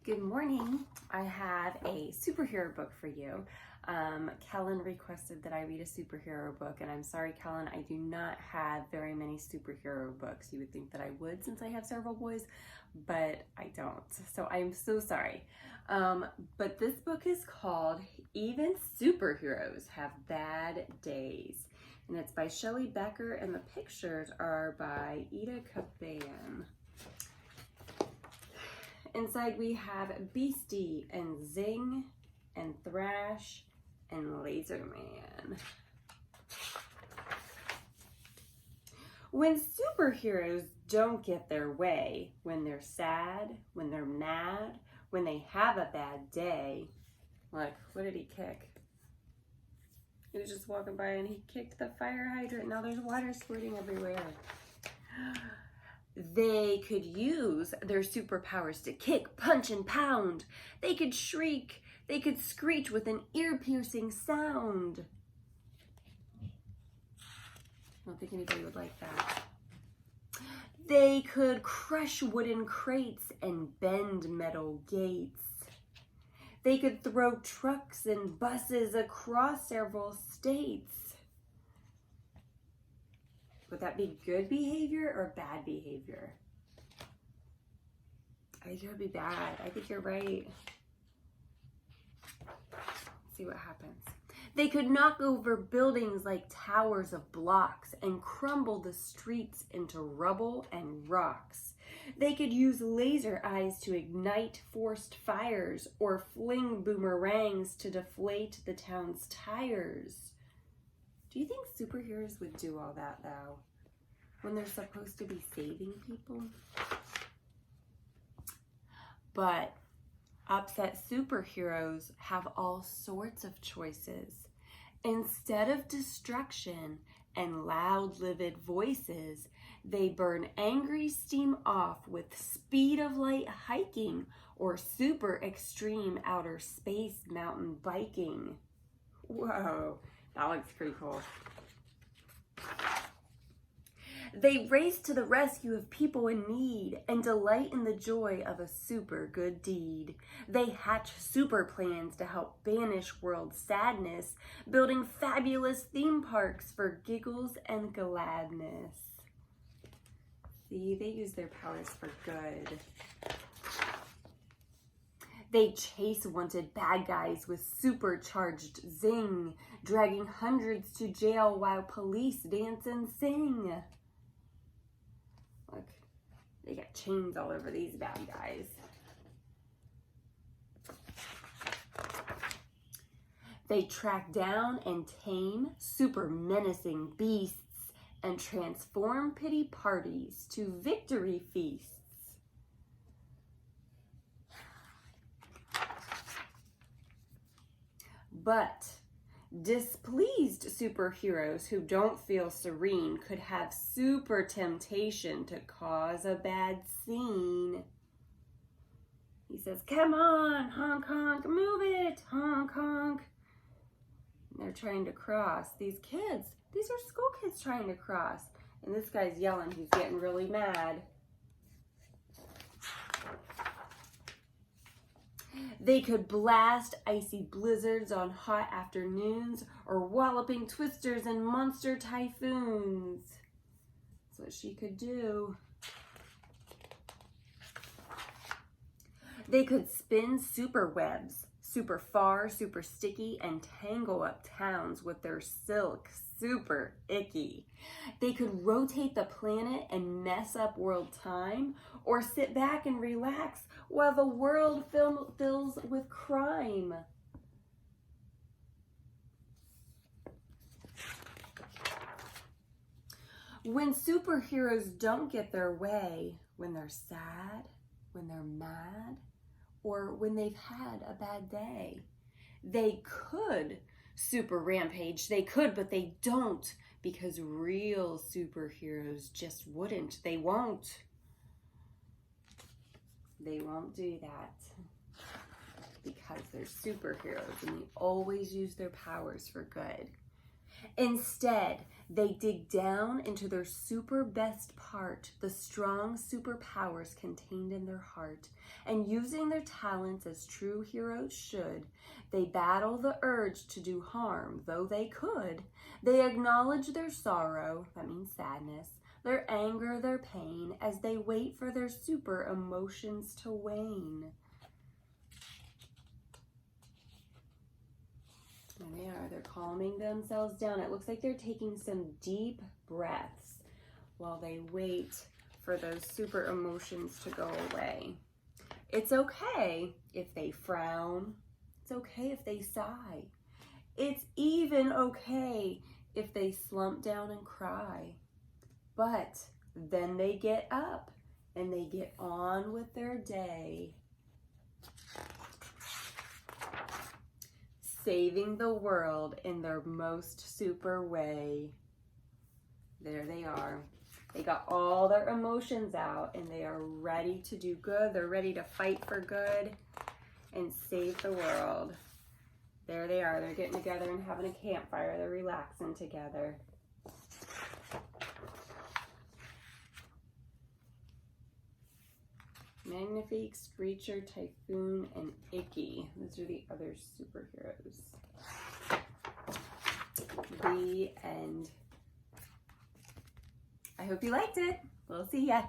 Good morning. I have a superhero book for you. Kellen requested that I read a superhero book, and I'm sorry, Kellen, I do not have very many superhero books. You would think that I would since I have several boys, but I don't. So I'm so sorry. But this book is called Even Superheroes Have Bad Days, and it's by Shelley Becker, and the pictures are by Ida Caban. Inside we have Beastie and Zing and Thrash and Laser Man. When superheroes don't get their way, when they're sad, when they're mad, when they have a bad day. Look, what did he kick? He was just walking by and he kicked the fire hydrant. Now there's water squirting everywhere. They could use their superpowers to kick, punch, and pound. They could shriek. They could screech with an ear-piercing sound. I don't think anybody would like that. They could crush wooden crates and bend metal gates. They could throw trucks and buses across several states. Would that be good behavior or bad behavior? I think it would be bad. I think you're right. Let's see what happens. They could knock over buildings like towers of blocks and crumble the streets into rubble and rocks. They could use laser eyes to ignite forced fires or fling boomerangs to deflate the town's tires. Do you think superheroes would do all that, though, when they're supposed to be saving people? But upset superheroes have all sorts of choices. Instead of destruction and loud, livid voices, they burn angry steam off with speed of light hiking or super extreme outer space mountain biking. Whoa. That looks pretty cool. They race to the rescue of people in need and delight in the joy of a super good deed. They hatch super plans to help banish world sadness, building fabulous theme parks for giggles and gladness. See, they use their powers for good. They chase wanted bad guys with supercharged zing, dragging hundreds to jail while police dance and sing. Look, they got chains all over these bad guys. They track down and tame super menacing beasts and transform pity parties to victory feasts. But displeased superheroes who don't feel serene could have super temptation to cause a bad scene. He says, "Come on, honk, honk, move it, honk, honk." And they're trying to cross. These are school kids trying to cross. And this guy's yelling, he's getting really mad. They could blast icy blizzards on hot afternoons or walloping twisters and monster typhoons. That's what she could do. They could spin super webs, super far, super sticky, and tangle up towns with their silk, super icky. They could rotate the planet and mess up world time, or sit back and relax while the world fills with crime. When superheroes don't get their way, when they're sad, when they're mad, or when they've had a bad day, they could super rampage. They could, but they don't, because real superheroes just wouldn't. They won't. They won't do that because they're superheroes and they always use their powers for good. Instead, they dig down into their super best part, the strong superpowers contained in their heart, and using their talents as true heroes should, they battle the urge to do harm, though they could. They acknowledge their sorrow, that means sadness, their anger, their pain, as they wait for their super emotions to wane. There they are, they're calming themselves down. It looks like they're taking some deep breaths while they wait for those super emotions to go away. It's okay if they frown. It's okay if they sigh. It's even okay if they slump down and cry. But then they get up and they get on with their day, saving the world in their most super way. There they are. They got all their emotions out and they are ready to do good. They're ready to fight for good and save the world. There they are. They're getting together and having a campfire. They're relaxing together. Magnifique, Screecher, Typhoon, and Icky. Those are the other superheroes. The end. I hope you liked it. We'll see ya.